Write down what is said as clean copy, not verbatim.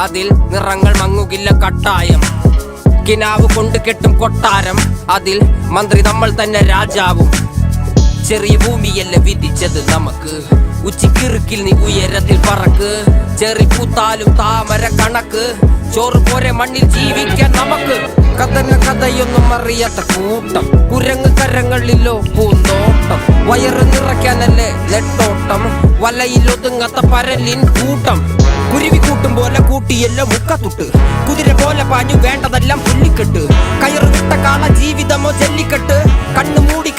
അതിൽ നിറങ്ങൾ മങ്ങുകില്ല കട്ടായം. കിനാവ് കൊണ്ട് കെട്ടും കൊട്ടാരം, അതിൽ മന്ത്രി നമ്മൾ തന്നെ രാജാവും. ചെറിയ ഭൂമിയല്ല വിധിച്ചത് നമുക്ക്, ഉച്ചിക്കിറുക്കിൽ നീ ഉയരത്തിൽ പറക്ക്. ചെറി പൂത്താലും താമര കണക്ക്, ചോറ് പോരെ മണ്ണിൽ ജീവിക്കാൻ നമുക്ക്. കഥയൊന്നും അറിയാത്ത കൂട്ടം, കുരങ്ങ് കരങ്ങളിലോ പൂന്തോട്ടം. വയറ് നിറയ്ക്കാനല്ലേ നെട്ടോട്ടം, വലയിൽ ഒതുങ്ങാത്ത പരലിൻ കൂട്ടം. കുരുവി കൂട്ടും പോലെ കൂട്ടിയെല്ലാം മുക്കത്തുട്ട്, കുതിര പോലെ പാഞ്ഞു വേണ്ടതെല്ലാം പുല്ലിക്കെട്ട്. കയറ് വിട്ട കാള ജീവിതമോ ജല്ലിക്കെട്ട്, കണ്ണു മൂടി